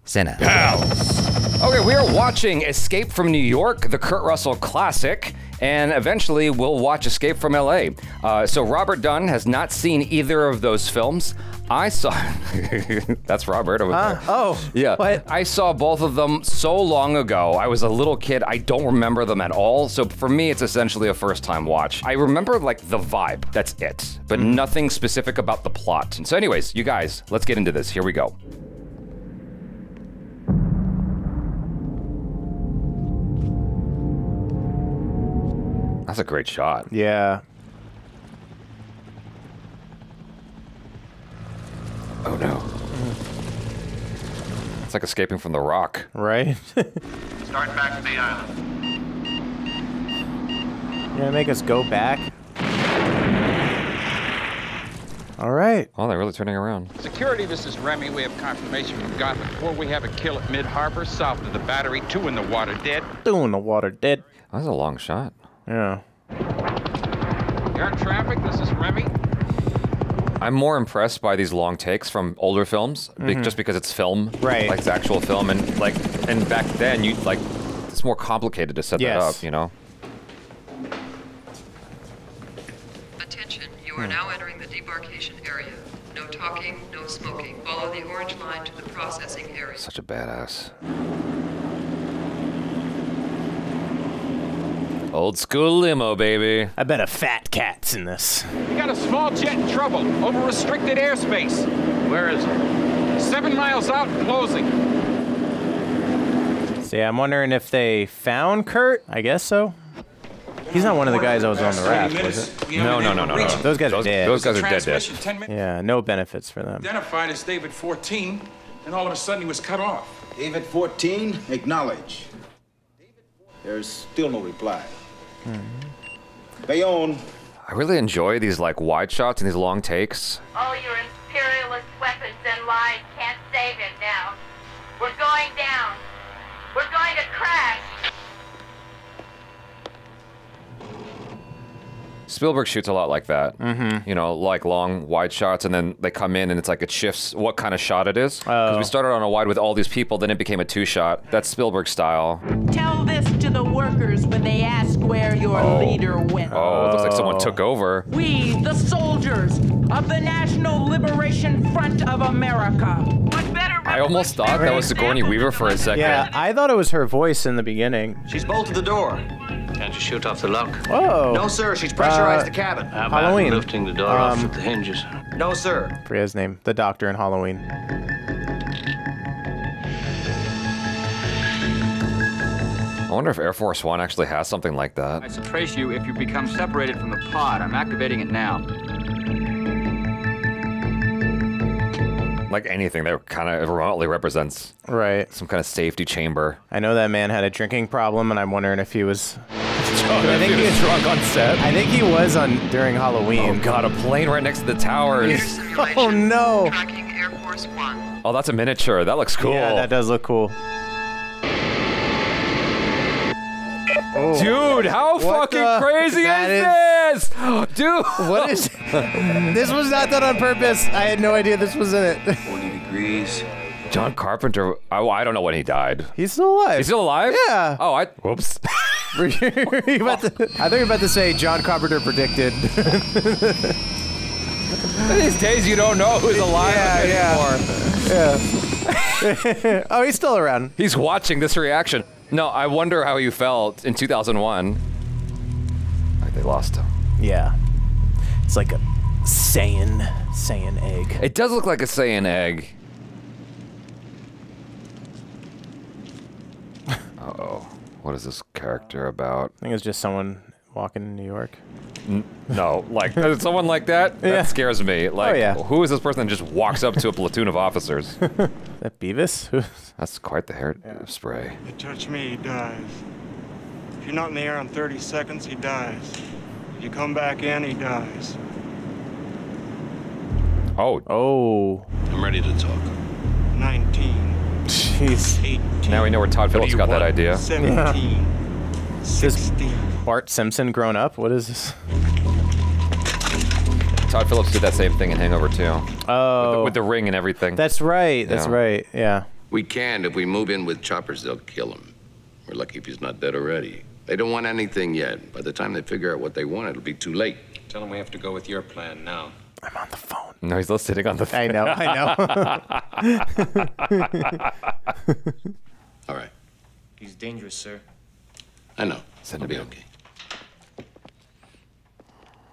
CinePals. Okay, we are watching Escape from New York, the Kurt Russell classic, and eventually we'll watch Escape from LA. So Robert Dunne has not seen either of those films. I saw, that's Robert over there. Oh, yeah. What? I saw both of them so long ago. I was a little kid. I don't remember them at all. So for me, it's essentially a first-time watch. I remember like the vibe. That's it. But nothing specific about the plot. And so anyways, you guys, let's get into this. Here we go. That's a great shot. Yeah. Oh no. It's like escaping from The Rock. Right? Start back to the island. You're gonna make us go back? All right. Oh, they're really turning around. Security, this is Remy. We have confirmation from Gotham 4. We have a kill at Mid-Harbor, south of the Battery. 2 in the water dead. 2 in the water dead. That's a long shot. Yeah. Air traffic, this is Remy. I'm more impressed by these long takes from older films, just because it's film, Right. Like it's actual film, and back then you like it's more complicated to set that up, you know. Attention, you are now entering the debarkation area. No talking, no smoking. Follow the orange line to the processing area. Such a badass. Old school limo, baby. I bet a fat cat's in this. We got a small jet in trouble, over restricted airspace. Where is it? 7 miles out, closing. See, I'm wondering if they found Kurt. I guess so. He's not one of the guys that was on the raft, was it? No. Those guys are dead. Those guys are dead. Transmission, 10 minutes. Yeah, no benefits for them. Identified as David 14, and all of a sudden he was cut off. David 14, acknowledge. There's still no reply. Bayonne. I really enjoy these like wide shots and these long takes. All your imperialist weapons and lies can't save him now. We're going down. We're going to crash. Spielberg shoots a lot like that. You know, like long wide shots, and then they come in and it's like it shifts what kind of shot it is. Because we started on a wide with all these people, then it became a 2-shot. That's Spielberg style. Tell this to the workers when they ask where your leader went. Oh, it looks like someone took over. We, the soldiers of the National Liberation Front of America. What better I almost thought that was Sigourney Weaver for a second. Yeah, I thought it was her voice in the beginning. She's bolted the door. Can't you shoot off the lock? Oh. No, sir. She's pressurized the cabin. How about Halloween. Lifting the door off at the hinges? No, sir. I forget his name. The doctor in Halloween. I wonder if Air Force One actually has something like that. I shall trace you if you become separated from the pod. I'm activating it now. Like anything that kind of remotely represents some kind of safety chamber. I know that man had a drinking problem, and I'm wondering if he was... I think he was drunk on set. I think he was during Halloween. Oh god, a plane right next to the towers. Oh no! Tracking Air Force One. Oh, that's a miniature. That looks cool. Yeah, that does look cool. Oh. Dude, how fucking crazy is this? Dude! What is... This was not done on purpose. I had no idea this was in it. 40 degrees. John Carpenter, I don't know when he died. He's still alive. He's still alive? Yeah. Oh, whoops. I thought you were about to say John Carpenter predicted. These days you don't know who's alive anymore. Yeah. Oh, he's still around. He's watching this reaction. No, I wonder how you felt in 2001. They lost him. Yeah. It's like a Saiyan egg. It does look like a Saiyan egg. Uh-oh. What is this character about? I think it's just someone walking in New York. No, like, someone like that? That scares me. Like, who is this person that just walks up to a platoon of officers? That Beavis? That's quite the hair spray. You touch me, he dies. If you're not in the air in 30 seconds, he dies. If you come back in, he dies. Oh. I'm ready to talk. 19. Jeez. 18. Now we know where Todd Phillips got that idea. 17. 16. Bart Simpson grown up? What is this? Todd Phillips did that same thing in Hangover 2. Oh. With the ring and everything. That's right. That's right. Yeah. We can. If we move in with choppers, they'll kill him. We're lucky if he's not dead already. They don't want anything yet. By the time they figure out what they want, it'll be too late. Tell them we have to go with your plan now. I'm on the phone. No, he's sitting on the phone. I know. All right. He's dangerous, sir. I know. It'll be okay.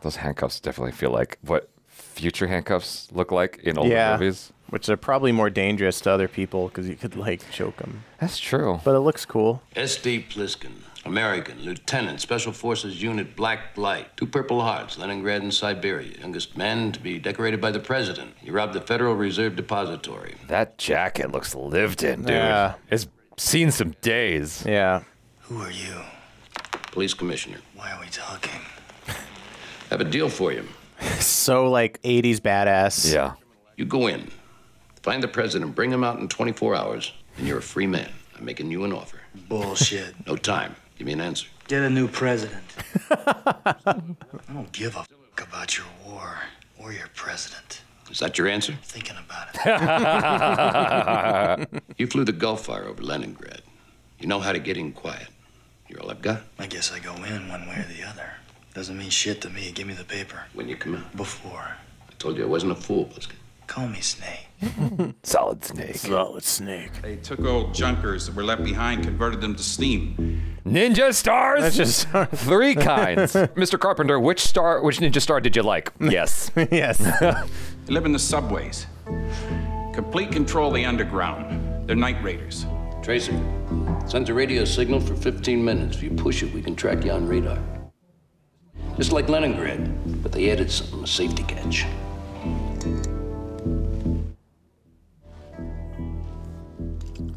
Those handcuffs definitely feel like what future handcuffs look like in older movies. Which are probably more dangerous to other people because you could, like, choke them. That's true. But it looks cool. S.D. Pliskin, American, Lieutenant, Special Forces Unit, Black Light. 2 Purple Hearts, Leningrad and Siberia. Youngest man to be decorated by the president. He robbed the Federal Reserve Depository. That jacket looks lived in, dude. Yeah. It's seen some days. Yeah. Who are you? Police commissioner. Why are we talking? Have a deal for you. So, like, 80s badass. Yeah. You go in, find the president, bring him out in 24 hours, and you're a free man. I'm making you an offer. Bullshit. No time. Give me an answer. Get a new president. I don't give a fuck about your war or your president. Is that your answer? Thinking about it. You flew the Gulf Fire over Leningrad. You know how to get in quiet. You're all I've got. I guess I go in one way or the other. Doesn't mean shit to me. Give me the paper. When you come out. Before. I told you I wasn't a fool, Pliskin. Call me Snake. Solid Snake. Solid Snake. They took old junkers that were left behind, converted them to steam. Ninja stars? Ninja stars. 3 kinds. Mr. Carpenter, which ninja star did you like? Yes. Yes. They live in the subways. Complete control of the underground. They're night raiders. Tracer, sends a radio signal for 15 minutes. If you push it, we can track you on radar. Just like Leningrad, but they added something, a safety catch.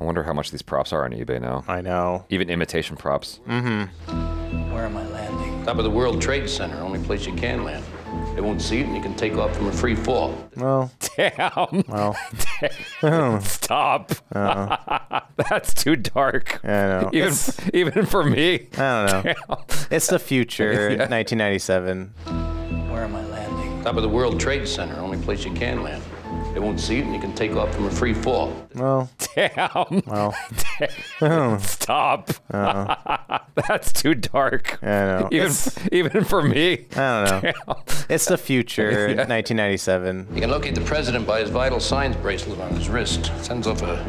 I wonder how much these props are on eBay now. I know. Even imitation props. Mm-hmm. Where am I landing? Top of the World Trade Center, only place you can land. They won't see it, and you can take off from a free fall. Well. Damn. Well. Damn. Stop. That's too dark. I know. Even for me. I don't know. Damn. It's the future, 1997. Where am I landing? Top of the World Trade Center, only place you can land. They won't see it, and you can take off from a free fall. Well. Damn. Well. Damn. Stop. That's too dark. I know. Even for me. I don't know. Damn. It's the future, 1997. You can locate the president by his vital signs bracelet on his wrist. Sends off a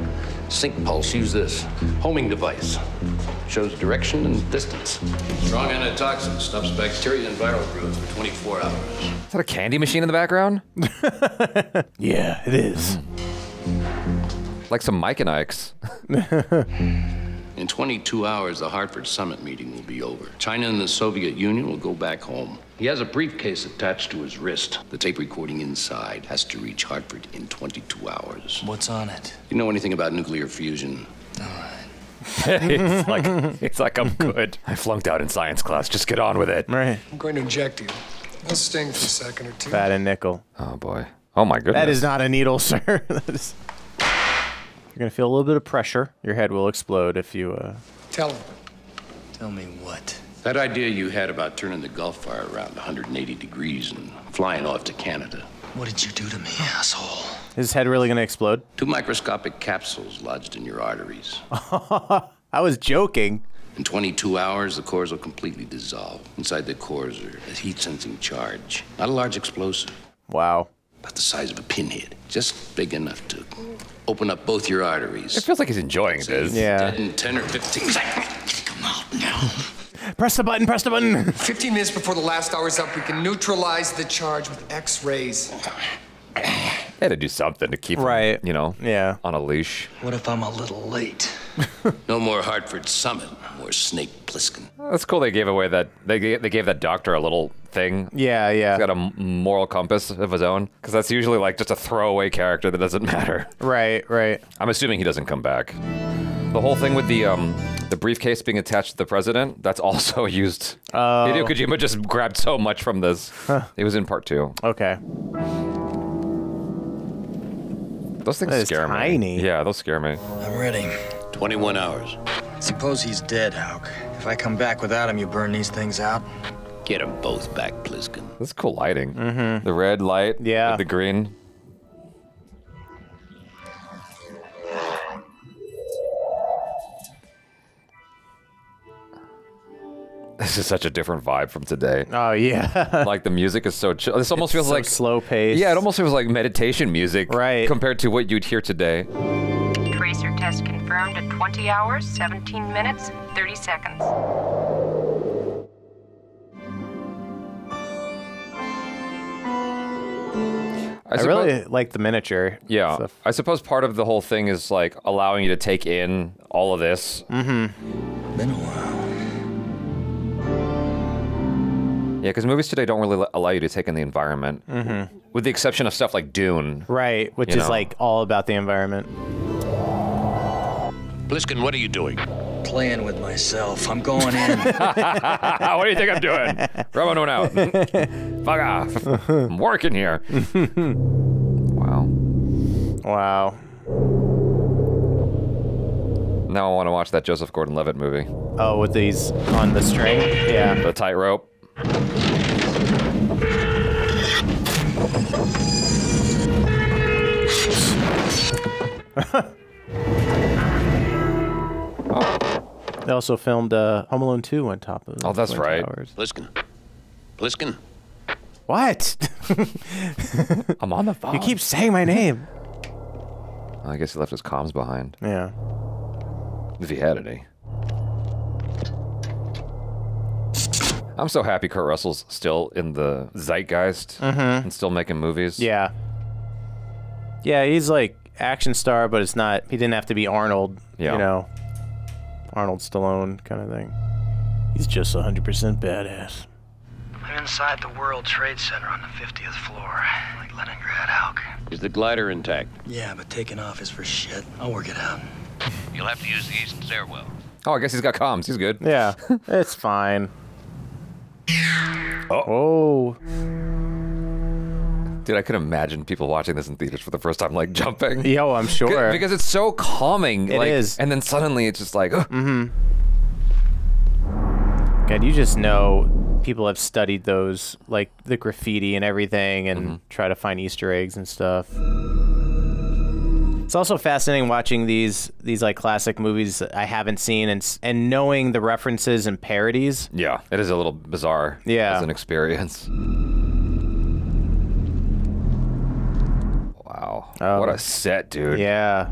sync pulse. Use this homing device. Shows direction and distance. Strong antitoxin. Stops bacteria and viral growth for 24 hours. Is that a candy machine in the background? Yeah, it is. Like some Mike and Ike's. In 22 hours, the Hartford summit meeting will be over. China and the Soviet Union will go back home. He has a briefcase attached to his wrist. The tape recording inside has to reach Hartford in 22 hours. What's on it? You know anything about nuclear fusion? All right. it's like I'm good. I flunked out in science class. Just get on with it. Right. I'm going to inject you. I'll sting for a second or two. Fat and nickel. Oh, boy. Oh, my goodness. That is not a needle, sir. You're going to feel a little bit of pressure. Your head will explode if you... Tell him. Tell me what? That idea you had about turning the Gulf Fire around 180 degrees and flying off to Canada. What did you do to me, asshole? Is his head really going to explode? 2 microscopic capsules lodged in your arteries. I was joking. In 22 hours, the cores will completely dissolve. Inside the cores are a heat-sensing charge. Not a large explosive. Wow. About the size of a pinhead. Just big enough to open up both your arteries. It feels like he's enjoying this. Yeah. Dead in 10 or 15 seconds. Come out now. Press the button, press the button. 15 minutes before the last hour's up, we can neutralize the charge with X-rays. They had to do something to keep him, you know, on a leash. What if I'm a little late? No more Hartford Summit, more Snake Plissken. That's cool. They gave away that they gave that doctor a little thing. Yeah, yeah. He's got a moral compass of his own, because that's usually like just a throwaway character that doesn't matter. Right, right. I'm assuming he doesn't come back. The whole thing with the briefcase being attached to the president, that's also used. Hideo Kojima just grabbed so much from this. It was in part 2. Okay. Those things scare me. Tiny. Yeah, those scare me. I'm ready. 21 hours. Suppose he's dead, Hauk. If I come back without him, you burn these things out? Get them both back, Pliskin. This is cool lighting. The red light with the green. This is such a different vibe from today. Oh yeah. Like the music is so chill. This almost feels so like slow paced. Yeah, it almost feels like meditation music, right? Compared to what you'd hear today. Tracer test confirmed at 20 hours, 17 minutes, 30 seconds. I really like the miniature. Yeah, stuff. I suppose part of the whole thing is like allowing you to take in all of this. Mm-hmm. Been a while. Yeah, because movies today don't really allow you to take in the environment, with the exception of stuff like Dune. Right, which is like all about the environment. Pliskin, what are you doing? Playing with myself. I'm going in. What do you think I'm doing? Rubbing one out. Fuck off. I'm working here. Wow. Wow. Now I want to watch that Joseph Gordon-Levitt movie. Oh, with these on the string? Yeah. The tightrope. They also filmed Home Alone 2 on top of. Oh, that's right. Pliskin. Pliskin. What? I'm on the phone. You keep saying my name. I guess he left his comms behind. Yeah. If he had any. I'm so happy Kurt Russell's still in the zeitgeist and still making movies. Yeah. Yeah, he's like action star, but it's not. He didn't have to be Arnold. Yeah. You know. Arnold Stallone kind of thing. He's just 100% badass. I'm inside the World Trade Center on the 50th floor, like Leningrad, Hulk. Is the glider intact? Yeah, but taking off is for shit. I'll work it out. You'll have to use the east stairwell. Oh, I guess he's got comms. He's good. Yeah, it's fine. Oh. Dude, I could imagine people watching this in theaters for the first time, like jumping. Yo, I'm sure. Because it's so calming. It like, is. And then suddenly it's just like, God, you just know people have studied those, like the graffiti and everything, and try to find Easter eggs and stuff. It's also fascinating watching these like classic movies that I haven't seen and knowing the references and parodies. Yeah, it is a little bizarre. Yeah. As an experience. Wow. What a set, dude. Yeah.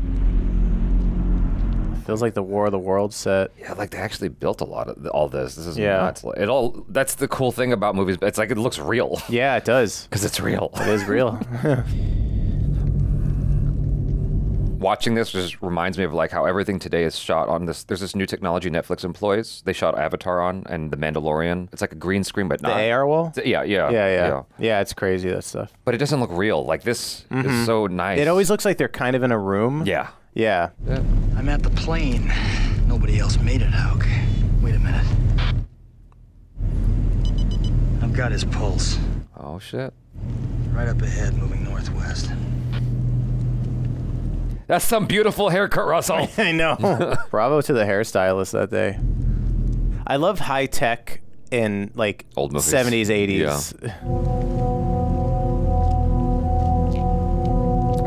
Feels like the War of the Worlds set. Yeah, like they actually built a lot of all this. This is nuts. It all. That's the cool thing about movies. It's like it looks real. Yeah, it does. Because it's real. It is real. Watching this just reminds me of like how everything today is shot on this. There's this new technology Netflix employs. They shot Avatar on and The Mandalorian. It's like a green screen, but not. The AR wall? Yeah. Yeah, it's crazy, that stuff. But it doesn't look real. Like this is so nice. It always looks like they're kind of in a room. Yeah. Yeah. I'm at the plane. Nobody else made it, Hulk. Wait a minute. I've got his pulse. Oh, shit. Right up ahead, moving northwest. That's some beautiful hair, Kurt Russell. I know. Bravo to the hairstylist that day. I love high tech in like old movies. 70s, 80s. Yeah.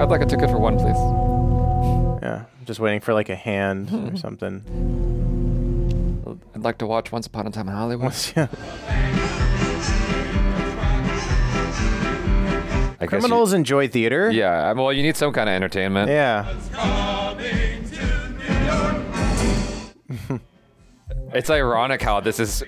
I'd like a ticket for one, please. Yeah, I'm just waiting for like a hand or something. I'd like to watch Once Upon a Time in Hollywood. Criminals enjoy theater. Yeah, well, you need some kind of entertainment. Yeah. It's ironic how this is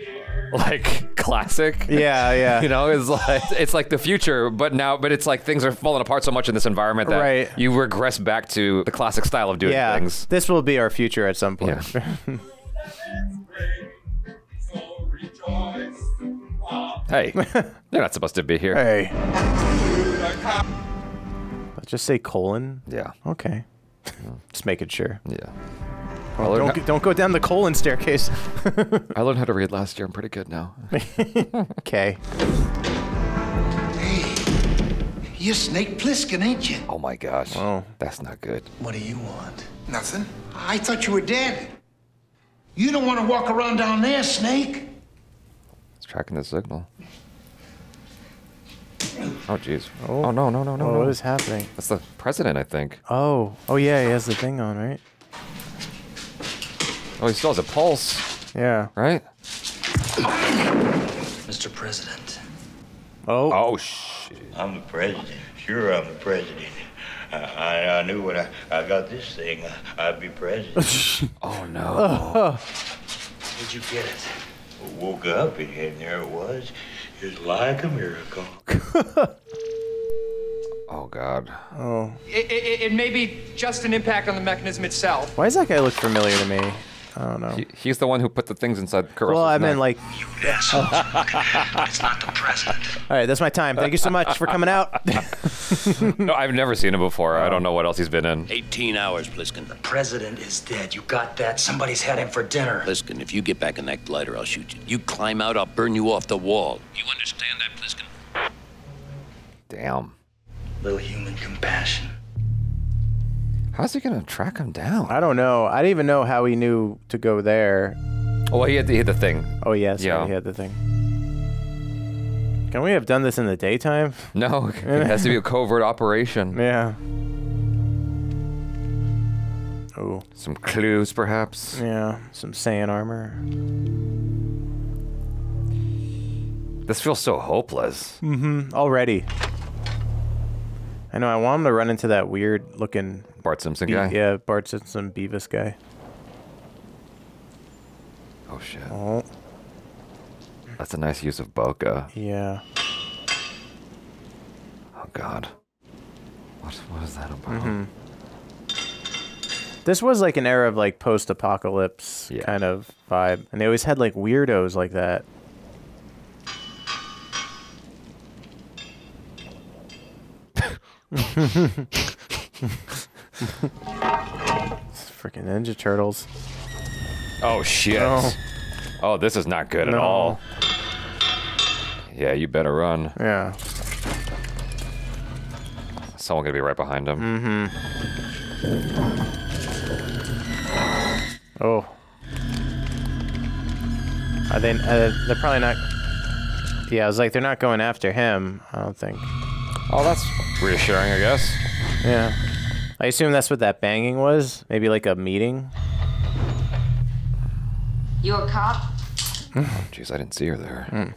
like classic. Yeah, yeah. You know, it's like the future, but it's like things are falling apart so much in this environment that you regress back to the classic style of doing things. This will be our future at some point. Yeah. Hey, they're not supposed to be here. Hey. Let's just say colon. Yeah. Okay. Just making sure. Yeah. Well, don't go down the colon staircase. I learned how to read last year. I'm pretty good now. Okay. Hey, you're Snake Plissken, ain't you? Oh my gosh. Oh, that's not good. What do you want? Nothing. I thought you were dead. You don't want to walk around down there, Snake. It's tracking the signal. Oh, jeez. Oh, no. Oh, what is happening? That's the president, I think. Oh, yeah, he has the thing on, right? Oh, he still has a pulse. Yeah. Right? Mr. President. Oh. Oh, shit. I'm the president. Sure, I'm the president. I knew when I got this thing, I'd be president. Oh, no. Where'd you get it? Woke up and there it was. It's like a miracle. Oh, God. Oh. It may be just an impact on the mechanism itself. Why does that guy look familiar to me? I don't know. He's the one who put the things inside Kurt Well, Russell's I meant neck. like. It's not the president. All right, that's my time. Thank you so much for coming out. No, I've never seen him before. I don't know what else he's been in. 18 hours, Pliskin. The president is dead. You got that? Somebody's had him for dinner. Pliskin, if you get back in that glider, I'll shoot you. You climb out, I'll burn you off the wall. You understand that, Pliskin? Damn. Little human compassion. How's he gonna track him down? I don't know. I didn't even know how he knew to go there. Oh, well, he had the thing. Oh, yes. Yeah. He had the thing. Can we have done this in the daytime? No, it has to be a covert operation. Yeah. Oh. Some clues, perhaps. Yeah, some sand armor. This feels so hopeless. Mm-hmm. Already. I know. I want him to run into that weird-looking Bart Simpson guy. Yeah, Bart Simpson, Beavis guy. Oh shit. Oh. That's a nice use of bokeh. Yeah. Oh God. What is that about? Mm-hmm. This was like an era of like post-apocalypse kind of vibe, and they always had like weirdos like that. Freaking Ninja Turtles. Oh shit. No. Oh, this is not good at all. Yeah, you better run. Yeah. Someone gonna be right behind him. Mm-hmm. Oh. Are they? They're probably not. Yeah, I was like, they're not going after him. I don't think. Oh, that's reassuring, I guess. Yeah. I assume that's what that banging was. Maybe like a meeting. You a cop? Oh, jeez, I didn't see her there. Mm.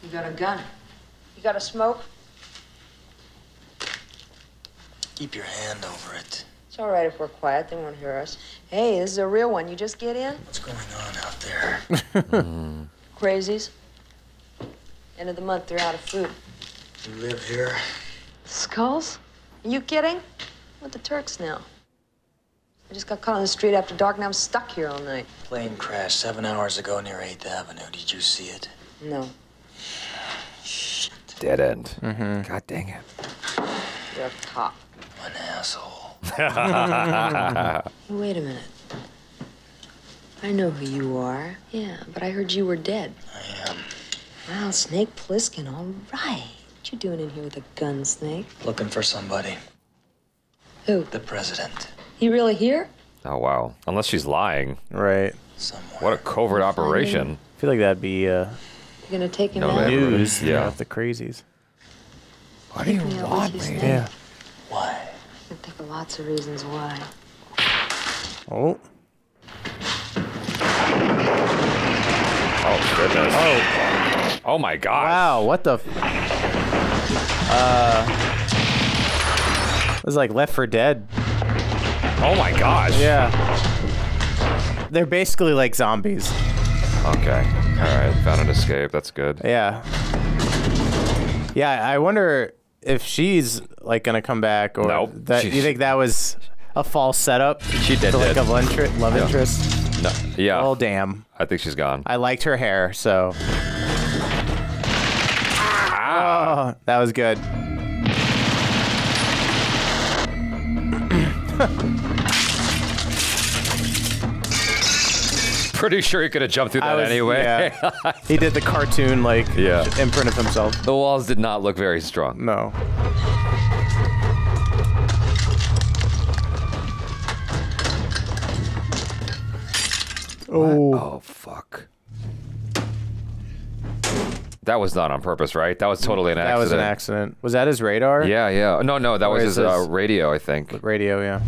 You got a gun? You got a smoke? Keep your hand over it. It's all right if we're quiet. They won't hear us. Hey, this is a real one. You just get in? What's going on out there? Crazies. End of the month, they're out of food. You live here? Skulls? Are you kidding? With the Turks now. I just got caught on the street after dark and I'm stuck here all night. Plane crashed 7 hours ago near 8th Avenue. Did you see it? No. Shit. Dead end. Mm-hmm. God dang it. You're a cop. An asshole. Hey, wait a minute. I know who you are. Yeah, but I heard you were dead. I am. Wow, Snake Plissken, all right. What you doing in here with a gun, Snake? Looking for somebody. Who? The president. He really here? Oh wow. Unless she's lying. Right. Somewhere. What a covert operation. I feel like that'd be You gonna take him No, out? that- news. Yeah. Of the crazies. What do you Take me out want, with you, me? Snake. Yeah. Why? I can think of lots of reasons why. Oh. Oh goodness. Oh. Oh my God. Wow. What the? It was like Left 4 Dead. Oh my gosh. Yeah. They're basically like zombies. Okay. All right. Found an escape. That's good. Yeah. Yeah. I wonder if she's like gonna come back, or Nope. that you think that was a false setup? She did. To like a love Yeah. interest. No. Yeah. Oh damn. I think she's gone. I liked her hair, so. Ah. Oh, that was good. Pretty sure he could have jumped through that anyway. Yeah. He did the cartoon like imprint of himself. The walls did not look very strong. No. Oh. Oh fuck. That was not on purpose, right? That was totally an accident. That was an accident. Was that his radar? Yeah, yeah. No, that Or was is his this- radio, I think. Radio, yeah.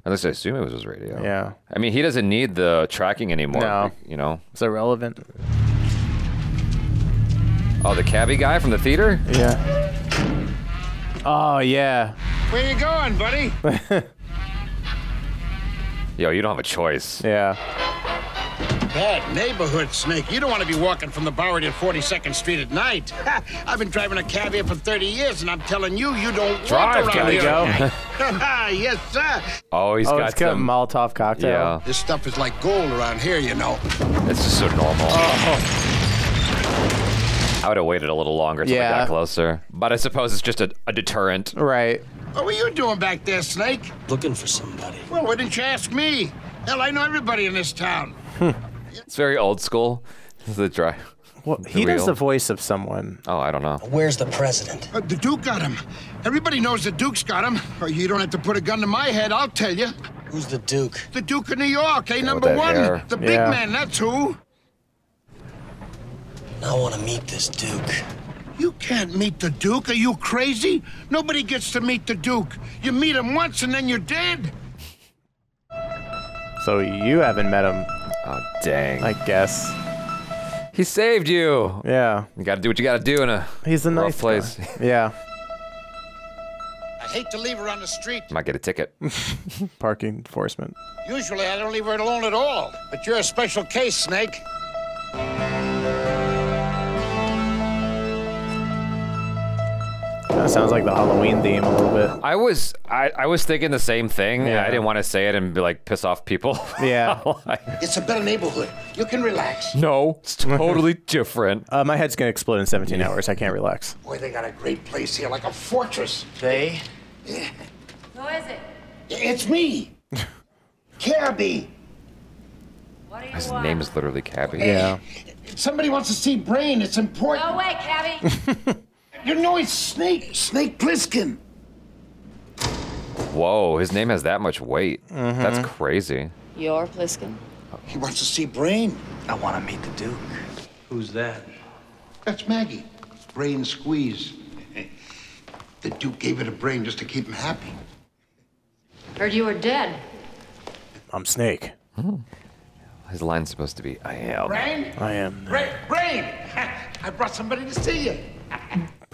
At least I assume it was his radio. Yeah. I mean, he doesn't need the tracking anymore. No. You know? It's irrelevant. Oh, the cabbie guy from the theater? Yeah. Oh, yeah. Where you going, buddy? Yo, you don't have a choice. Yeah. Bad neighborhood, Snake. You don't want to be walking from the Bowery to 42nd Street at night. I've been driving a cab here for 30 years, and I'm telling you, you don't Drive, walk around here. go. Yes, sir. Oh, he's got it's got a some... Molotov cocktail. Yeah. This stuff is like gold around here, you know. It's just so normal. Oh. I would have waited a little longer till I Yeah. got closer. But I suppose it's just a deterrent. Right. What were you doing back there, Snake? Looking for somebody. Well, why didn't you ask me? Hell, I know everybody in this town. It's very old school. The dry. Well, he does the voice of someone. Oh, I don't know. Where's the president? The Duke got him. Everybody knows the Duke's got him. Or you don't have to put a gun to my head, I'll tell you. Who's the Duke? The Duke of New York, with number that one. hair. The big Yeah. man, that's who. I want to meet this Duke. You can't meet the Duke. Are you crazy? Nobody gets to meet the Duke. You meet him once and then you're dead. So you haven't met him, Oh, dang. I guess. He saved you. Yeah. You got to do what you got to do in a He's a rough nice place. guy. Yeah. I hate to leave her on the street. Might get a ticket. Parking enforcement. Usually I don't leave her alone at all. But you're a special case, Snake. That sounds like the Halloween theme a little bit. I was thinking the same thing. Yeah. I didn't want to say it and be like piss off people. Yeah. It's a better neighborhood. You can relax. No, it's totally different. My head's gonna explode in 17 hours. I can't relax. Boy, they got a great place here, like a fortress. They? Yeah. Who is it? It's me. Cabby. What do you His want? name is literally Cabbie. Yeah. Somebody wants to see Brain. It's important. Go away, Cabby. You know it's Snake. Snake Plissken. Whoa, his name has that much weight. That's crazy. You're Pliskin. He wants to see Brain. I want to meet the Duke. Who's that? That's Maggie. Brain squeeze. The Duke gave it a brain just to keep him happy. Heard you were dead. I'm Snake. His line's supposed to be, I am. Brain? I am Brain! I brought somebody to see you.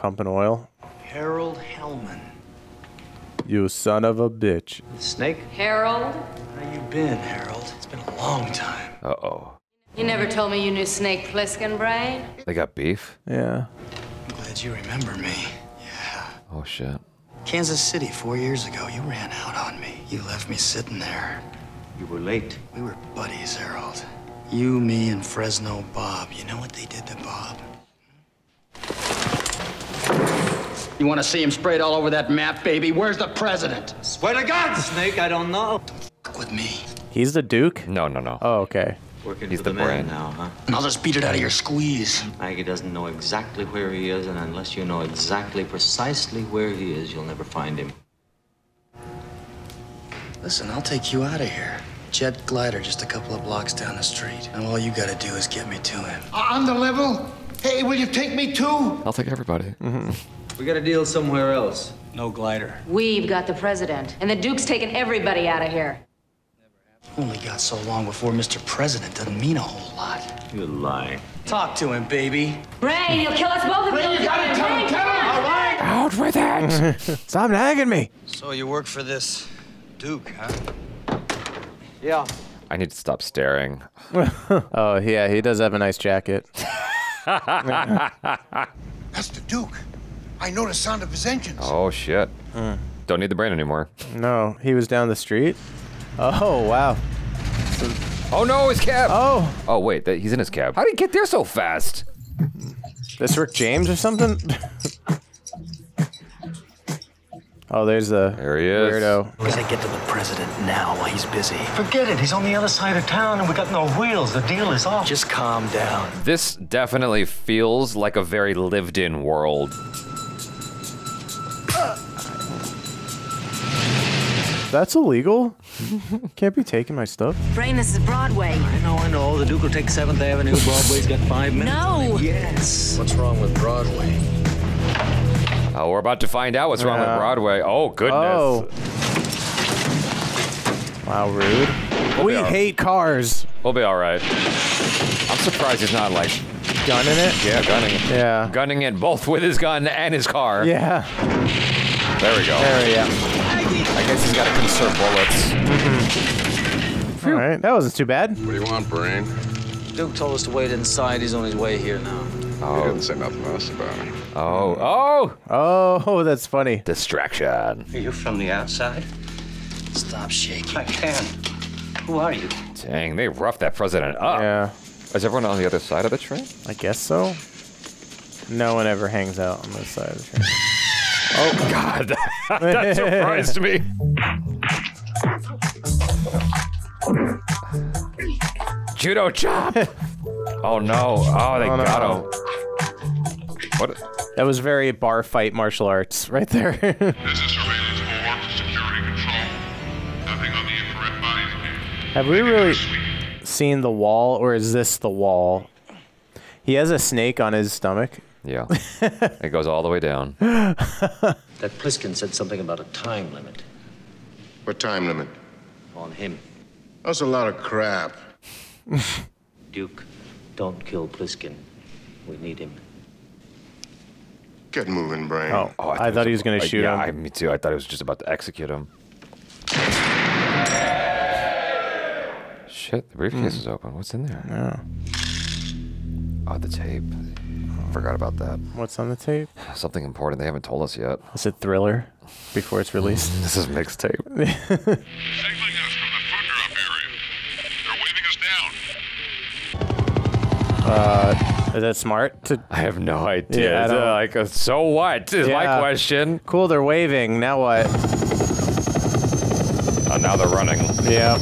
pumping oil. Harold Hellman. You son of a bitch. Snake? Harold? How you been, Harold? It's been a long time. Uh-oh. You never told me you knew Snake Plissken, Brain. They got beef? Yeah. I'm glad you remember me. Oh, shit. Kansas City 4 years ago, you ran out on me. You left me sitting there. You were late. We were buddies, Harold. You, me, and Fresno Bob. You know what they did to Bob? You want to see him sprayed all over that map, baby? Where's the president? Swear to God, Snake, I don't know. Fuck with me. He's the Duke? No, no, no. Oh, okay. Working He's for the man brain. now, huh? And I'll just beat it out of your squeeze. Maggie doesn't know exactly where he is, and unless you know exactly precisely where he is, you'll never find him. Listen, I'll take you out of here. Jet glider just a couple of blocks down the street. And all you gotta do is get me to him. On the level? Hey, will you take me too? I'll take everybody. We got a deal somewhere else. No glider. We've got the president, and the Duke's taking everybody out of here. Only got so long before Mr. President doesn't mean a whole lot. You lie. Talk to him, baby. Brain, you'll kill us both if Brain, you gotta tell him, all right? Out with it! Stop nagging me! So you work for this Duke, huh? Yeah. I need to stop staring. Oh, yeah, he does have a nice jacket. That's the Duke. I know the sound of his engines. Oh, shit. Don't need the brain anymore. No, he was down the street? Oh, wow. Oh, no, his cab! Oh! Oh, wait, he's in his cab. How did he get there so fast? This Rick James or something? Oh, there's the There he is. weirdo. As I get to the president now while he's busy. Forget it. He's on the other side of town, and we got no wheels. The deal is off. Just calm down. This definitely feels like a very lived-in world. That's illegal? Can't be taking my stuff. Brain, this is Broadway. I know. The Duke will take 7th Avenue. Broadway's got 5 minutes. No! Yes. What's wrong with Broadway? Oh, we're about to find out what's wrong with Broadway. Oh, goodness. Oh. Wow, rude. We hate cars. We'll be all right. I'm surprised he's not like gunning it. Yeah, gunning it. Yeah, gunning it both with his gun and his car. Yeah. There we go. There we go. I guess he's got to conserve bullets. All right, that wasn't too bad. What do you want, Brain? Duke told us to wait inside. He's on his way here now. He didn't say nothing to us about it. Oh, that's funny. Distraction. Are you from the outside? Stop shaking. I can't. Who are you? Dang, they roughed that president up. Yeah. Is everyone on the other side of the train? I guess so. No one ever hangs out on this side of the train. Oh, God. That surprised me. Judo chop. Oh, no. Oh, they got him. What? That was very bar fight martial arts right there. This is surveillance 4, security control. Nothing on the infrared bodies cam. Have we really seen the wall, or is this the wall? He has a snake on his stomach. Yeah. It goes all the way down. That Pliskin said something about a time limit. What time limit? On him. That's a lot of crap. Duke, don't kill Pliskin. We need him. Get moving, Brain. Oh, I thought he was going to shoot him. Me too. I thought he was just about to execute him. Shit, the briefcase is open. What's in there? Yeah. Oh, the tape. Forgot about that. What's on the tape? Something important they haven't told us yet. Is it Thriller before it's released? This is mixtape. Signaling us from the foot drop area. They're waving us down. Is that smart? I have no idea. Yeah, Like, so what is my question. Cool, they're waving. Now what? Oh, now they're running. Yeah.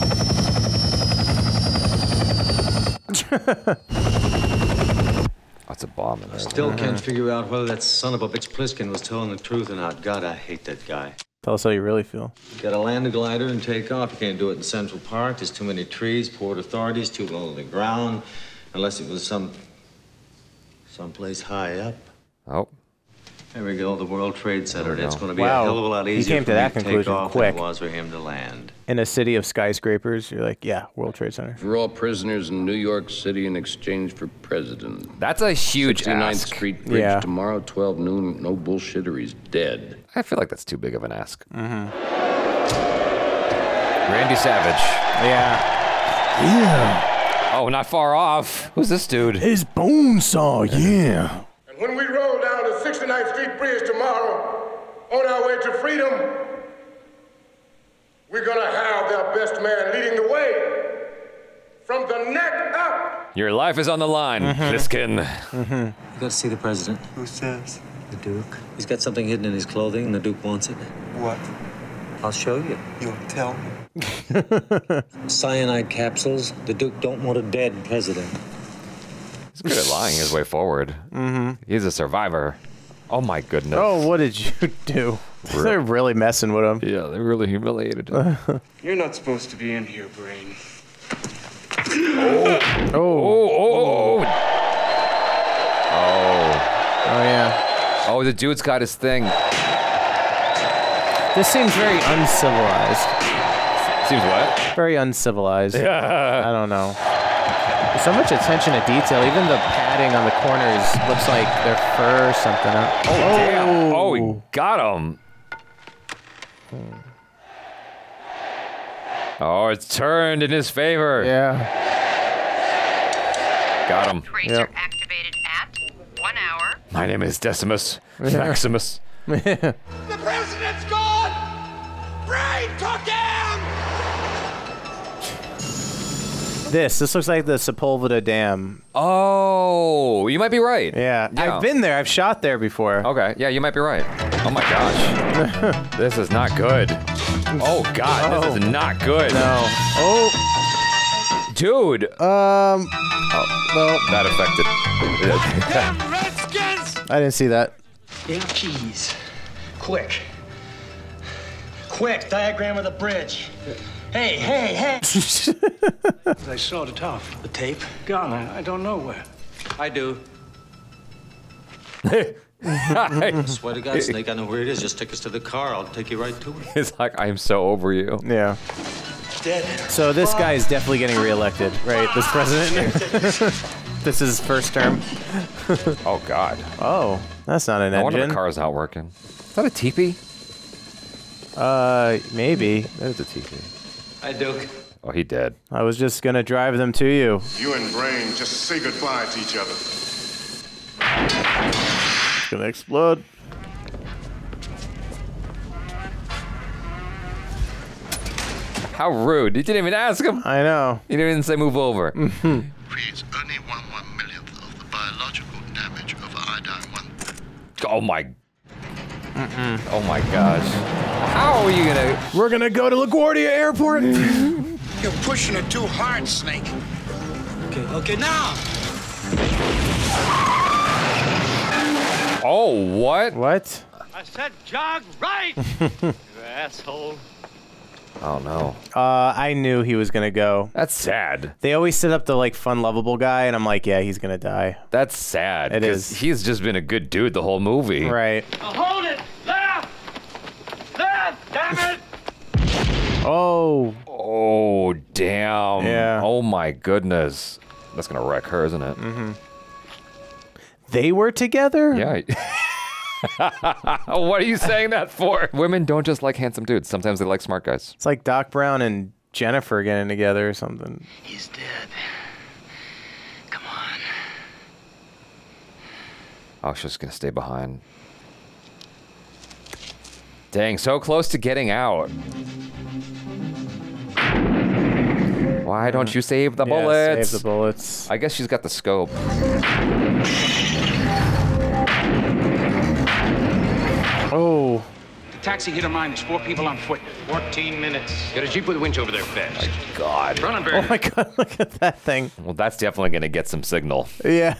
That's a bomb in there. Still can't figure out whether that son of a bitch Pliskin was telling the truth or not. God, I hate that guy. Tell us how you really feel. You gotta land a glider and take off. You can't do it in Central Park. There's too many trees, Port Authority's too low to the ground. Unless it was someplace high up. Oh. There we go, the World Trade Center. It's going to be Wow. a hell of a lot He easier came to for that me to take conclusion off quick. than it was for him to land. In a city of skyscrapers, you're like, yeah, World Trade Center. For all prisoners in New York City in exchange for president. That's a huge 69th ask. Street Bridge Yeah. tomorrow, 12 noon. No bullshit or he's dead. I feel like that's too big of an ask. Randy Savage. Yeah. Oh, not far off. Who's this dude? His bone saw, yeah. And when we roll down the 69th Street Bridge tomorrow, on our way to freedom, we're gonna have their best man leading the way from the neck up. Your life is on the line, Pliskin. You gotta see the president. Who says? The Duke. He's got something hidden in his clothing, and the Duke wants it. What? I'll show you. You'll tell me. Cyanide capsules. The Duke don't want a dead president. He's good at lying his way forward. He's a survivor. Oh my goodness. Oh, what did you do? They're really messing with him. Yeah, they really humiliated him. You're not supposed to be in here, Brain. Oh, yeah. Oh, the dude's got his thing. This seems very uncivilized. Seems what? Very uncivilized. Yeah. I don't know. There's so much attention to detail. Even the padding on the corners looks like they're fur or something. Oh, damn. Oh, he got him. Oh, it's turned in his favor. Yeah. Got him. Tracer activated at 1 hour. My name is Decimus Maximus. The president's gone! Brain took him! This looks like the Sepulveda Dam. Oh, you might be right. Yeah. I've been there. I've shot there before. Okay, yeah, you might be right. Oh my gosh. This is not good. Oh God, this is not good. No. Oh. Dude. Well. That affected. Damn Redskins! I didn't see that. Yeah, keys. Quick. Quick, diagram of the bridge. Hey, hey, hey! I sawed it off. The tape? Gone. I don't know where. I do. I swear to God, Snake, I know where it is. Just take us to the car. I'll take you right to it. It's like, I am so over you. Yeah. dead. So this guy is definitely getting reelected, right? This president. This is his first term. Oh God. Oh, that's not an I wonder if engine. the car's not working. Is that a teepee? Maybe. There's a teepee. Hi, Duke. Oh, he did. I was just gonna drive them to you. You and Brain just say goodbye to each other. It's gonna explode. How rude. You didn't even ask him. I know. You didn't even say move over. Creates only 1/1,000,000th of the biological damage of iodine-1. Oh my. Oh my gosh. How are you gonna? We're gonna go to LaGuardia Airport. You're pushing it too hard, Snake. Okay, now! Oh, what? What? I said jog right! You asshole. Oh no. I knew he was gonna go. That's sad. They always set up the like fun, lovable guy, and I'm like, yeah, he's gonna die. That's sad. It 'cause is. He's just been a good dude the whole movie. Right. Hold it! Left! Left! Damn it! Oh. Oh damn. Yeah. Oh my goodness. That's gonna wreck her, isn't it? Mm-hmm. They were together? Yeah. What are you saying that for? Women don't just like handsome dudes. Sometimes they like smart guys. It's like Doc Brown and Jennifer getting together or something. He's dead. Come on. Oh, she's just gonna stay behind. Dang, so close to getting out. Why don't you save the bullets? Save the bullets. I guess she's got the scope. Oh. The taxi hit a mine. There's 4 people on foot. 14 minutes. Get a Jeep with a winch over there fast. God. Run on, Oh my God, look at that thing. Well, that's definitely gonna get some signal. Yeah.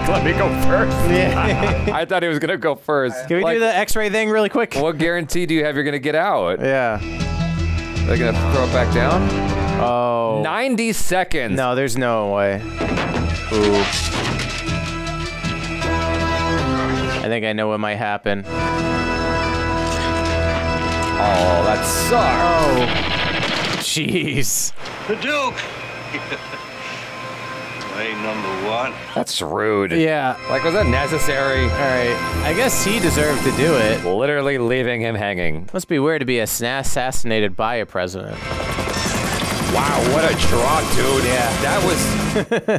Let me go first. Yeah. I thought he was gonna go first. Can we do the X-ray thing really quick? What guarantee do you have you're gonna get out? Yeah. They're gonna throw it back down? Oh. 90 seconds. No, there's no way. Ooh. I think I know what might happen. Oh, that sucks. Oh. Jeez. The Duke! Way #1. That's rude. Yeah. Like, was that necessary? All right. I guess he deserved to do it. Literally leaving him hanging. Must be weird to be assassinated by a president. Wow, what a drop, dude. Yeah.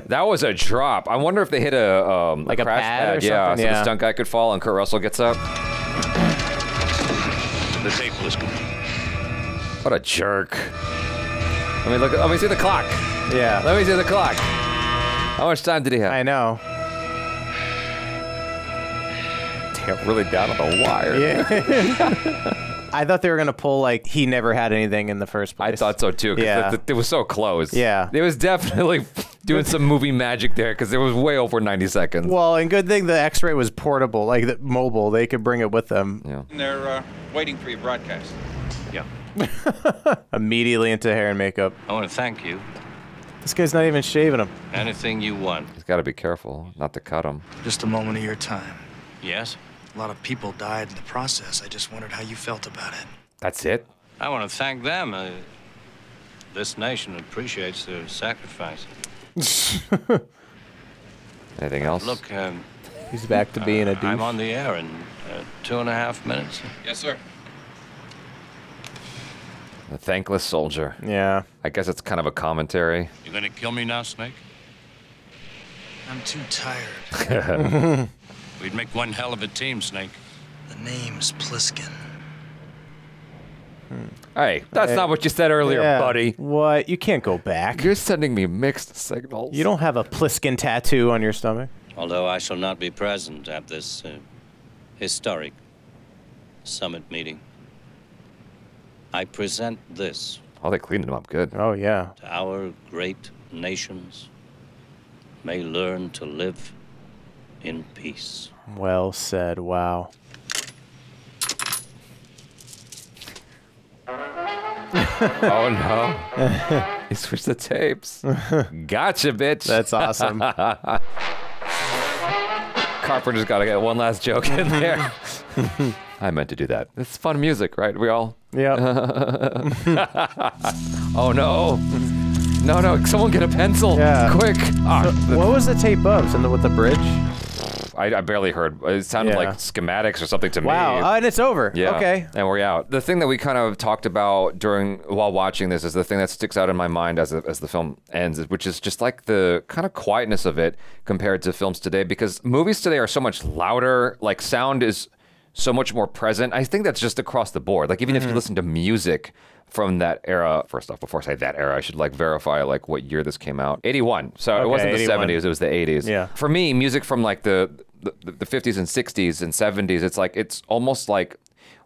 That was a drop. I wonder if they hit a like a crash pad or Yeah, something? so Yeah. the stunt guy could fall and Kurt Russell gets up. The tape was complete. What a jerk. Let me see the clock. Yeah. Let me see the clock. How much time did he have? I know. Damn, really down on the wire. Yeah. I thought they were gonna pull like he never had anything in the first place. I thought so too. 'Cause Yeah. it was so close. Yeah. It was definitely doing some movie magic there because it was way over 90 seconds. Well, and good thing the X-ray was portable, like mobile. They could bring it with them. Yeah. They're waiting for your broadcast. Yeah. Immediately into hair and makeup. I want to thank you. This guy's not even shaving him. Anything you want. He's got to be careful not to cut him. Just a moment of your time. Yes? A lot of people died in the process. I just wondered how you felt about it. That's it? I want to thank them. This nation appreciates their sacrifice. Anything else? Look, he's back to being a douche. I'm on the air in 2.5 minutes. Yes, sir. A thankless soldier. Yeah. I guess it's kind of a commentary. You gonna kill me now, Snake? I'm too tired. We'd make one hell of a team, Snake. The name's Pliskin. Hey, that's not what you said earlier, Yeah. buddy. What? You can't go back. You're sending me mixed signals. You don't have a Pliskin tattoo on your stomach. Although I shall not be present at this historic summit meeting, I present this Oh, they cleaned him up good. Oh, yeah. to our great nations may learn to live in peace. Well said. Wow. Oh, no. He switched the tapes. Gotcha, bitch. That's awesome. Carpenter's got to get one last joke in there. I meant to do that. It's fun music, right? We all... Yeah. Oh, no. No, someone get a pencil. Yeah. Quick. So what was the tape of? Something with the bridge? I barely heard. It sounded like schematics or something to me. Wow, and it's over. Yeah. Okay. And we're out. The thing that we kind of talked about while watching this is the thing that sticks out in my mind as the film ends, which is just like the kind of quietness of it compared to films today, because movies today are so much louder, like sound is so much more present. I think that's just across the board. Like even if you listen to music from that era, first off, before I say that era, I should like verify like what year this came out. 81. So it wasn't the 81. 70s, it was the 80s. Yeah. For me, music from like the 50s and 60s and 70s, it's almost like,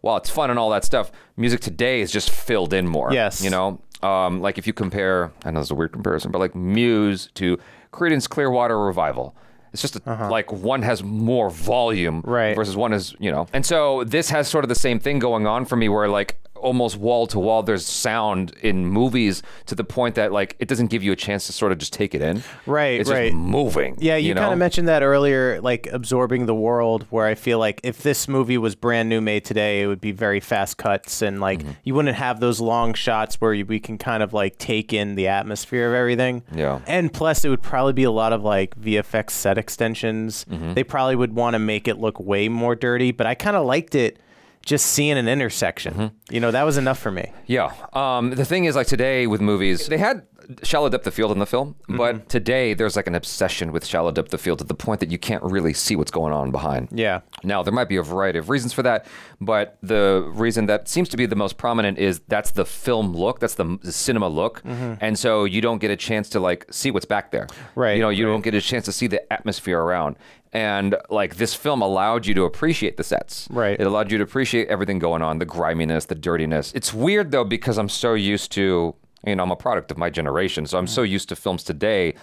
while it's fun and all that stuff, music today is just filled in more. Yes. You know? Like if you compare, I know it's a weird comparison, but like Muse to Creedence Clearwater Revival. It's just like one has more volume versus one is, you know. And so this has sort of the same thing going on for me where like almost wall to wall there's sound in movies to the point that like it doesn't give you a chance to sort of just take it in. Right, it's just moving. Yeah, you know? kind of mentioned that earlier, like absorbing the world, where I feel like if this movie was brand new made today, it would be very fast cuts and like you wouldn't have those long shots where we can kind of like take in the atmosphere of everything. Yeah. And plus it would probably be a lot of like VFX set extensions. They probably would want to make it look way more dirty, but I kind of liked it just seeing an intersection. You know, that was enough for me. Yeah. The thing is, like today with movies, they had shallow depth of field in the film, but today there's like an obsession with shallow depth of field to the point that you can't really see what's going on behind. Yeah. Now, there might be a variety of reasons for that, but the reason that seems to be the most prominent is that's the film look, that's the cinema look, and so you don't get a chance to like see what's back there. Right. You know, you don't get a chance to see the atmosphere around. And like this film allowed you to appreciate the sets. Right. It allowed you to appreciate everything going on, the griminess, the dirtiness. It's weird though, because I'm so used to, you know, I'm a product of my generation, so I'm so used to films today.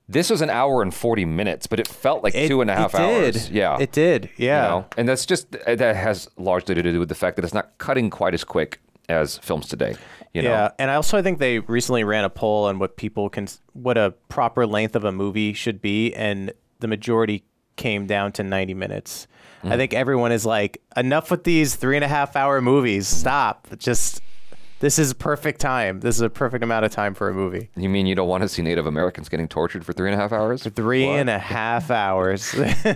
This was an hour and 40 minutes, but it felt like 2.5 hours. Yeah. It did. Yeah. You know? And that's just, that has largely to do with the fact that it's not cutting quite as quick as films today. You know? Yeah, and I think they recently ran a poll on what a proper length of a movie should be, and the majority came down to 90 minutes. I think everyone is like, enough with these 3.5 hour movies. Stop. Just, this is perfect time. This is a perfect amount of time for a movie. You mean you don't want to see Native Americans getting tortured for 3.5 hours? For 3.5 hours.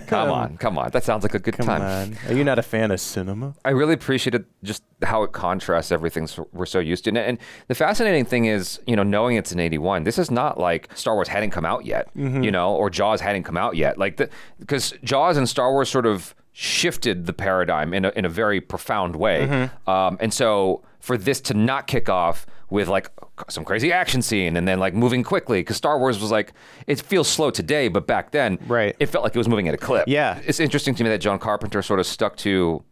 Come on. That sounds like a good time. Come on. Are you not a fan of cinema? I really appreciated just how it contrasts everything we're so used to. And the fascinating thing is, you know, knowing it's in 81, this is not like Star Wars hadn't come out yet, you know, or Jaws hadn't come out yet. Like, because Jaws and Star Wars sort of shifted the paradigm in a very profound way. And so for this to not kick off with like some crazy action scene and then like moving quickly, because Star Wars was like, it feels slow today, but back then it felt like it was moving at a clip. Yeah. It's interesting to me that John Carpenter sort of stuck to,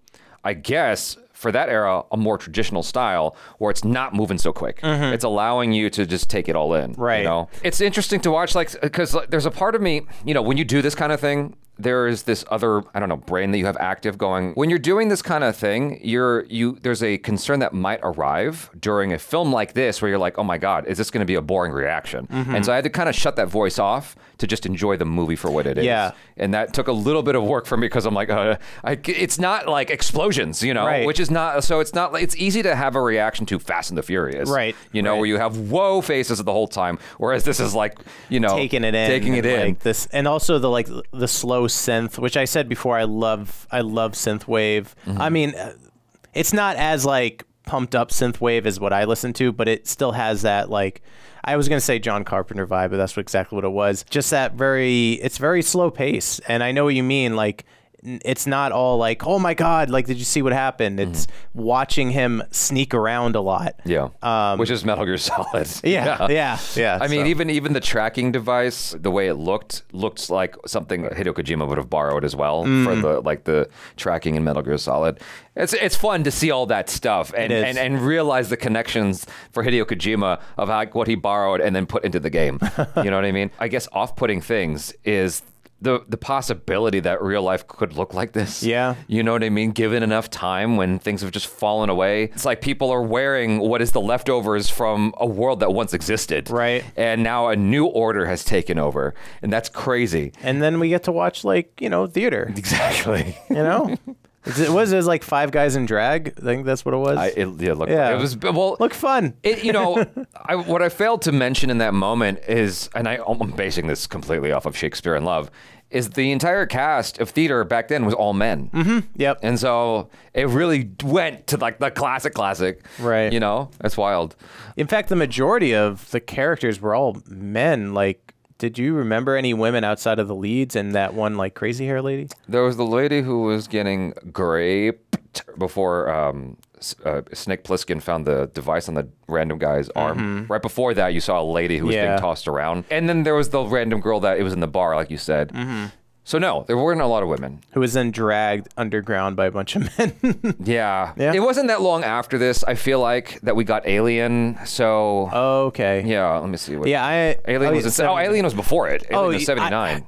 I guess, for that era, a more traditional style where it's not moving so quick. It's allowing you to just take it all in. Right. You know? It's interesting to watch, like, because there's a part of me, you know, when you do this kind of thing, there is this other, I don't know, brain that you have active going. When you're doing this kind of thing, there's a concern that might arrive during a film like this where you're like, oh my God, is this going to be a boring reaction? And so I had to kind of shut that voice off to just enjoy the movie for what it is. Yeah. And that took a little bit of work for me because I'm like, it's not like explosions, you know, which is not, so it's not, it's easy to have a reaction to Fast and the Furious. Right. You know, where you have whoa faces the whole time, whereas this is like, you know, taking it in. Like this, and also the slow synth, which I said before, I love synthwave. I mean, it's not as like pumped up synthwave as what I listen to, but it still has that, like, I was gonna say John Carpenter vibe, but that's exactly what it was. Just that it's very slow pace, and I know what you mean. Like, it's not all like, oh my God, like, did you see what happened? It's watching him sneak around a lot. Yeah. Which is Metal Gear Solid. Yeah. I mean, even the tracking device, the way it looks like something Hideo Kojima would have borrowed as well for the tracking in Metal Gear Solid. It's fun to see all that stuff and realize the connections for Hideo Kojima of what he borrowed and then put into the game. You know what I mean? I guess off-putting things is the possibility that real life could look like this. Yeah. You know what I mean? Given enough time when things have just fallen away. It's like people are wearing what is the leftovers from a world that once existed. Right. And now a new order has taken over. And that's crazy. And then we get to watch, like, you know, theater. Exactly. You know? It was like Five Guys in Drag. I think that's what it was. It was well. Look fun. What I failed to mention in that moment is, and I'm basing this completely off of Shakespeare in Love, is the entire cast of theater back then was all men. Yep. And so it really went to like the classic. Right. That's wild. In fact, the majority of the characters were all men. Like, did you remember any women outside of the leads and that one like crazy hair lady? There was the lady who was getting raped before Snake Plissken found the device on the random guy's arm. Right before that, you saw a lady who was being tossed around. And then there was the random girl that it was in the bar, like you said. So no, there weren't a lot of women. Who was then dragged underground by a bunch of men. Yeah. It wasn't that long after this, I feel like, that we got Alien. So. Okay. Yeah, let me see. Alien Alien was before it. Alien was 79.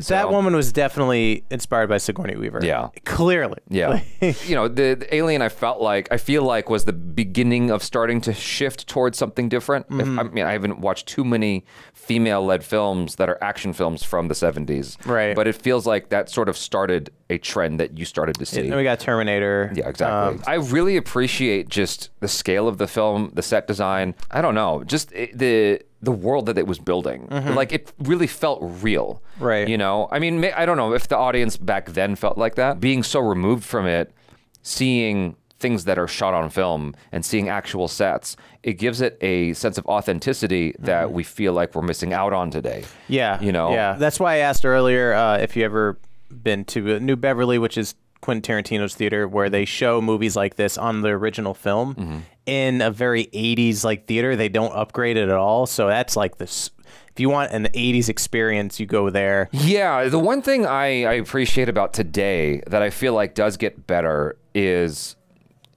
That woman was definitely inspired by Sigourney Weaver. Yeah. Clearly. Yeah. The Alien I feel like was the beginning of starting to shift towards something different. I haven't watched too many female-led films that are action films from the 70s. Right. But it feels like that sort of started a trend that you started to see. And we got Terminator. Yeah, exactly. I really appreciate just the scale of the film, the set design. I don't know, just the world that it was building. Like, it really felt real. Right. I mean, I don't know if the audience back then felt like that. Being so removed from it, seeing things that are shot on film and seeing actual sets, it gives it a sense of authenticity that we feel like we're missing out on today. Yeah. Yeah. That's why I asked earlier if you ever been to New Beverly, which is Quentin Tarantino's theater, where they show movies like this on the original film in a very 80s like theater. They don't upgrade it at all. So that's like this. If you want an 80s experience, you go there. Yeah. The one thing I appreciate about today that I feel like does get better is,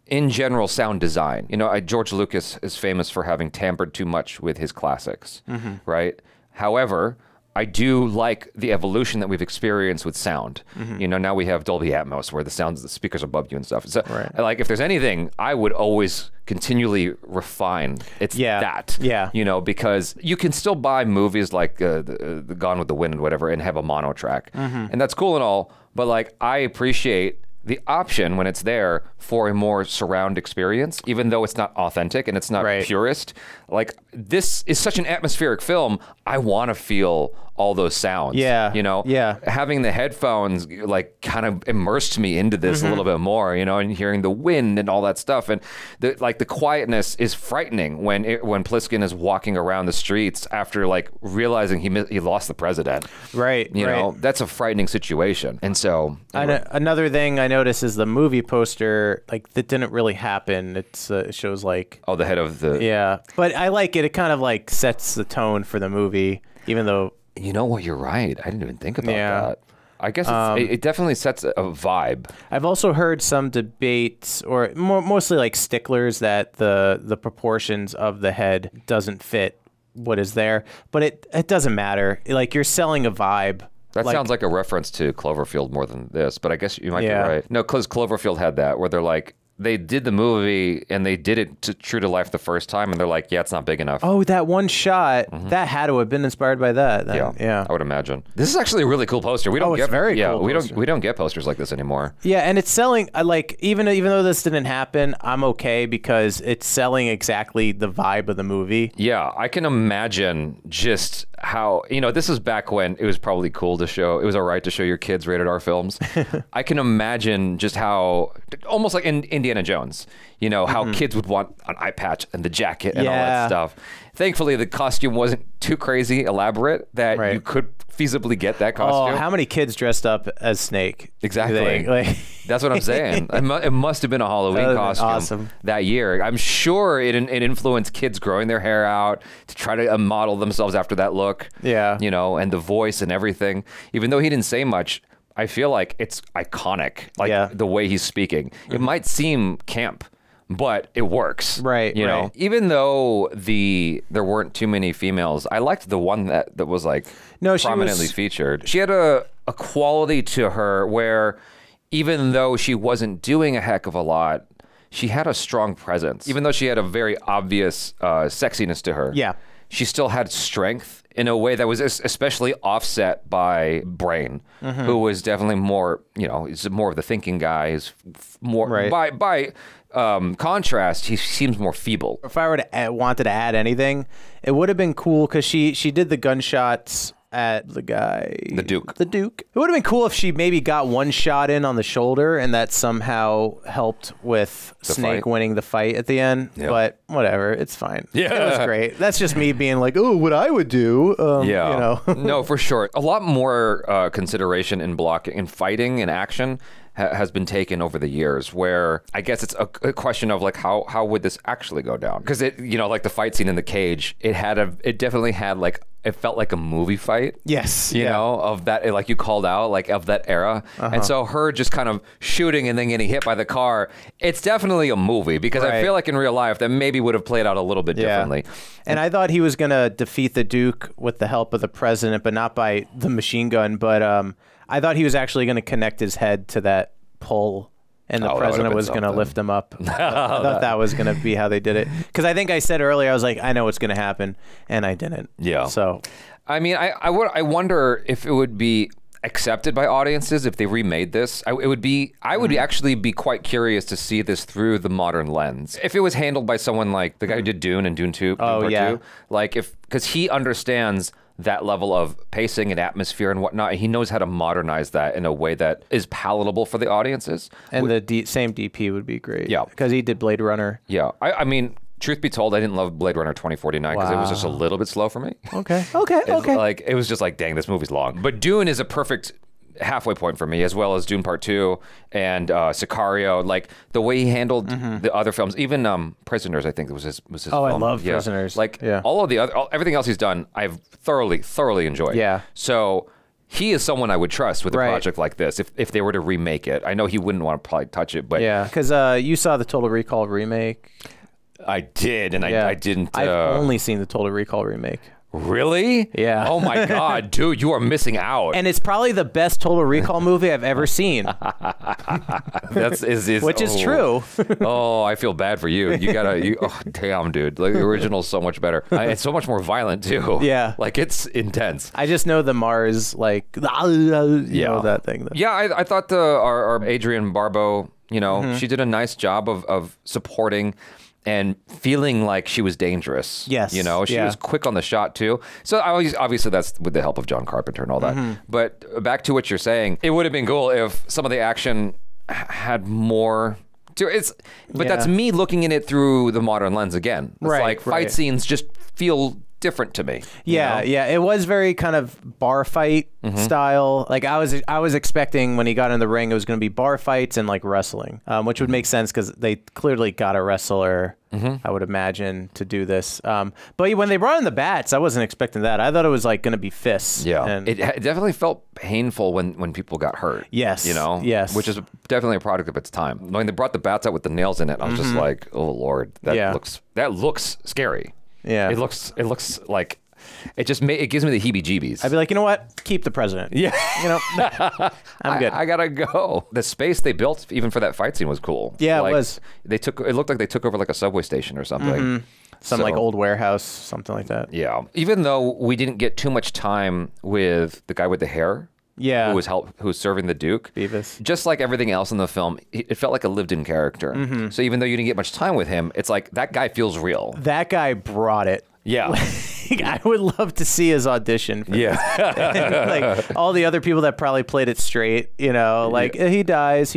in general, sound design. George Lucas is famous for having tampered too much with his classics, right? However, I do like the evolution that we've experienced with sound. Now we have Dolby Atmos, where the speakers above you and stuff. So, like, if there's anything, I would always continually refine. It's that. Yeah. Because you can still buy movies like the Gone with the Wind and whatever and have a mono track, and that's cool and all. But like, I appreciate the option when it's there for a more surround experience, even though it's not authentic and it's not purist. Like, this is such an atmospheric film. I want to feel all those sounds. Yeah. Yeah. Having the headphones like kind of immersed me into this a little bit more, and hearing the wind and all that stuff. And the quietness is frightening when Pliskin is walking around the streets after like realizing he lost the president. Right. That's a frightening situation. And so another thing I noticed is the movie poster, like, that didn't really happen. It shows like the head of the but I like it. It kind of like sets the tone for the movie, even though you're right. I didn't even think about that. I guess it definitely sets a vibe. I've also heard some debates, or mostly like sticklers, that the proportions of the head doesn't fit what is there, but it doesn't matter. Like, you're selling a vibe. That sounds like a reference to Cloverfield more than this, but I guess you might be right. No, because Cloverfield had that, where they're like, they did the movie and they did it true to life the first time, and they're like, yeah, it's not big enough. Oh, that one shot, that had to have been inspired by that. Yeah, I would imagine. This is actually a really cool poster. We don't get very cool. We don't get posters like this anymore. Yeah, and it's selling. Like, even though this didn't happen, I'm okay because it's selling exactly the vibe of the movie. Yeah, I can imagine just how, this is back when it was probably cool to show. It was all right to show your kids rated R films. I can imagine just how, almost like in Indiana Jones, how kids would want an eye patch and the jacket and all that stuff. Thankfully, the costume wasn't too crazy elaborate that you could feasibly get that costume. Oh, how many kids dressed up as Snake? Exactly. That's what I'm saying. It must have been a Halloween costume that year. I'm sure it influenced kids growing their hair out to try to model themselves after that look. Yeah. And the voice and everything. Even though he didn't say much, I feel like it's iconic, the way he's speaking. It might seem camp, but it works. Right. Even though there weren't too many females, I liked the one that was like prominently featured. She had a quality to her where, even though she wasn't doing a heck of a lot, she had a strong presence. Even though she had a very obvious sexiness to her. Yeah. she still had strength in a way that was especially offset by Brain, who was definitely more, you know, he's more of the thinking guy. He's more by contrast, he seems more feeble. If I were to wanted to add anything, it would have been cool because she did the gunshots at the guy, the Duke. It would have been cool if she maybe got one shot in on the shoulder and that somehow helped with Snake winning the fight at the end. Yep. But whatever, it's fine. Yeah, it was great. That's just me being like, oh, what I would do. Yeah, you know. No, for sure. A lot more consideration in blocking, in fighting, in action has been taken over the years, where I guess it's a question of like how would this actually go down? Because it, you know, like the fight scene in the cage, it definitely had like, it felt like a movie fight. Yes. You know, of that, like you called out, like of that era. And so her just kind of shooting and then getting hit by the car, it's definitely a movie, because I feel like in real life that maybe would have played out a little bit differently. And I thought he was going to defeat the Duke with the help of the president, but not by the machine gun. But I thought he was actually going to connect his head to that pole, and the president was going to lift him up. I thought that was going to be how they did it. Because I think I said earlier, I was like, I know what's going to happen, and I didn't. Yeah. So, I mean, I wonder if it would be accepted by audiences if they remade this. I would actually be quite curious to see this through the modern lens. If it was handled by someone like the guy who did Dune and Dune 2, Part 2, like because he understands that level of pacing and atmosphere and whatnot. He knows how to modernize that in a way that is palatable for the audiences. And the same DP would be great. Yeah. Because he did Blade Runner. Yeah. I mean, truth be told, I didn't love Blade Runner 2049 because it was just a little bit slow for me. Okay. Like, it was just like, dang, this movie's long. But Dune is a perfect halfway point for me, as well as Dune Part 2 and Sicario. Like the way he handled the other films, even Prisoners, I think was his film. I love Prisoners. Like all of the other, everything else he's done, I've thoroughly enjoyed. Yeah. So he is someone I would trust with a project like this if they were to remake it. I know he wouldn't want to probably touch it, but yeah, because you saw the Total Recall remake. I did, and I didn't. I've only seen the Total Recall remake. Really? Yeah. Oh my God, dude, you are missing out. And it's probably the best Total Recall movie I've ever seen. Which is true. Oh, I feel bad for you. You gotta. Oh, damn, dude. Like the original's so much better. It's so much more violent too. Yeah. Like it's intense. I just know the Mars, like, you know that thing. Yeah, I thought our Adrienne Barbeau, you know, she did a nice job of supporting and feeling like she was dangerous. Yes. You know, she was quick on the shot too. So obviously that's with the help of John Carpenter and all that. But back to what you're saying, it would have been cool if some of the action had more to it. But that's me looking at it through the modern lens again. It's like fight scenes just feel different to me. Yeah, you know? Yeah. It was very kind of bar fight style. Like I was expecting when he got in the ring, it was going to be bar fights and like wrestling, which would make sense because they clearly got a wrestler, I would imagine, to do this. But when they brought in the bats, I wasn't expecting that. I thought it was like going to be fists. Yeah, and it definitely felt painful when people got hurt. Yes, you know. Yes, which is definitely a product of its time. When they brought the bats out with the nails in it, I was just like, oh Lord, that looks scary. Yeah, it looks like it gives me the heebie-jeebies. I'd be like, you know what? Keep the president. Yeah, you know, I'm good. I gotta go. The space they built even for that fight scene was cool. Yeah, like, it was. It looked like they took over like a subway station or something. Some like old warehouse, something like that. Yeah. Even though we didn't get too much time with the guy with the hair. Yeah. Who was serving the Duke. Beavis. Just like everything else in the film, it felt like a lived-in character. So even though you didn't get much time with him, it's like that guy feels real. That guy brought it. Yeah. I would love to see his audition. For this. Like all the other people that probably played it straight, you know, like he dies,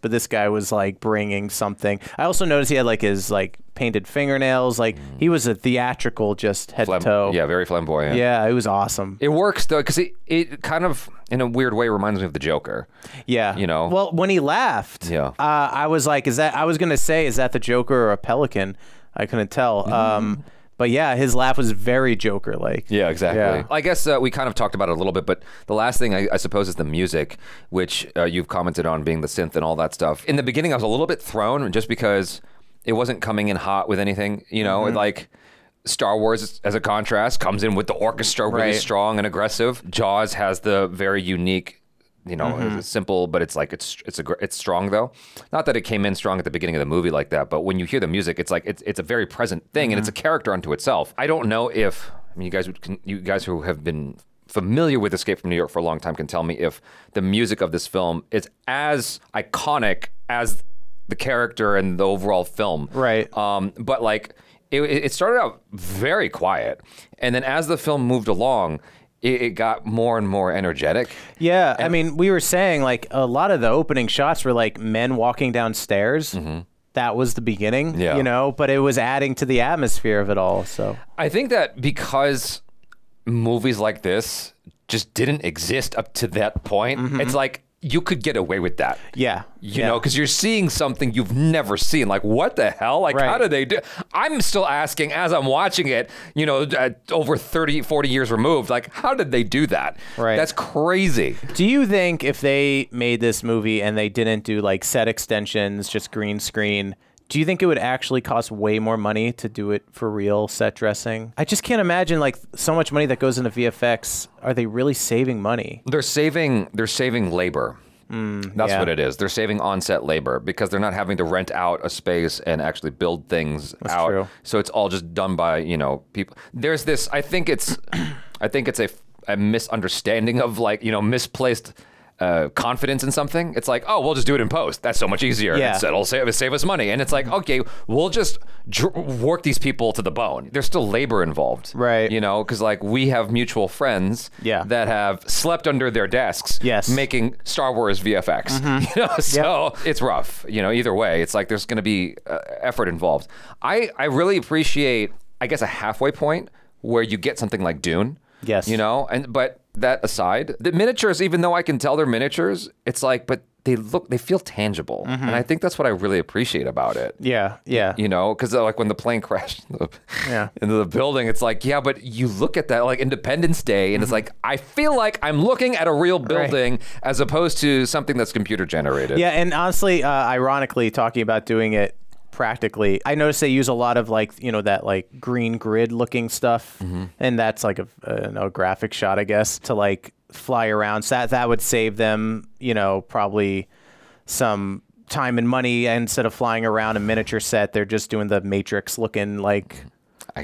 but this guy was like bringing something. I also noticed he had like his like painted fingernails, like he was a theatrical just head to toe. Yeah, very flamboyant. Yeah, it was awesome. It works though because it kind of in a weird way reminds me of the Joker. Yeah, you know. Well, when he laughed, I was like, is that the Joker or a pelican? I couldn't tell. But yeah, his laugh was very Joker-like. Yeah, exactly. Yeah. I guess we kind of talked about it a little bit, but the last thing I suppose is the music, which you've commented on being the synth and all that stuff. In the beginning, I was a little bit thrown just because it wasn't coming in hot with anything, you know, like Star Wars, as a contrast, comes in with the orchestra really strong and aggressive. Jaws has the very unique you know, it's simple, but it's like it's strong though. Not that it came in strong at the beginning of the movie like that, but when you hear the music, it's like it's a very present thing, and it's a character unto itself. I don't know if you guys who have been familiar with Escape from New York for a long time can tell me if the music of this film is as iconic as the character and the overall film. Right. But like it started out very quiet, and then as the film moved along, it got more and more energetic. Yeah, I mean, we were saying like a lot of the opening shots were like men walking down stairs. That was the beginning, you know, but it was adding to the atmosphere of it all. So I think that because movies like this just didn't exist up to that point, it's like you could get away with that. Yeah. You know, because you're seeing something you've never seen. Like, what the hell? Like, how do they do? I'm still asking as I'm watching it, you know, over 30, 40 years removed, like, how did they do that? Right. That's crazy. Do you think if they made this movie and they didn't do like set extensions, just green screen, do you think it would actually cost way more money to do it for real set dressing? I just can't imagine like so much money that goes into VFX. Are they really saving money? They're saving labor. That's what it is. They're saving on-set labor because they're not having to rent out a space and actually build things out. True. So it's all just done by, you know, people. There's this, I think it's a misunderstanding of like, you know, misplaced confidence in something. It's like, oh, we'll just do it in post. That's so much easier. Yeah. It'll save us money. And it's like, okay, we'll just work these people to the bone. There's still labor involved. Right. You know, because like we have mutual friends that have slept under their desks making Star Wars VFX. You know, so it's rough. You know, either way, it's like there's going to be effort involved. I really appreciate, I guess, a halfway point where you get something like Dune. Yes. You know, but that aside, the miniatures, even though I can tell they're miniatures, it's like, but they feel tangible. And I think that's what I really appreciate about it. Yeah, yeah. You know, because like when the plane crashed into the building, it's like, yeah, but you look at that like Independence Day, and it's like, I feel like I'm looking at a real building as opposed to something that's computer generated. Yeah, and honestly, ironically, talking about doing it practically, I noticed they use a lot of like, you know, that like green grid looking stuff, and that's like a graphic shot, I guess, to like fly around. So that would save them, you know, probably some time and money. Instead of flying around a miniature set, they're just doing the Matrix looking like I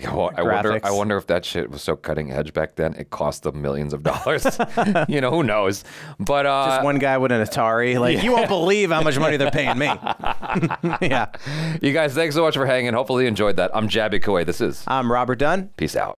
wonder if that shit was so cutting edge back then. It cost them millions of dollars. You know, who knows? But just one guy with an Atari. Like, you won't believe how much money they're paying me. Yeah. You guys, thanks so much for hanging. Hopefully you enjoyed that. I'm Jabby Kuwait. I'm Robert Dunne. Peace out.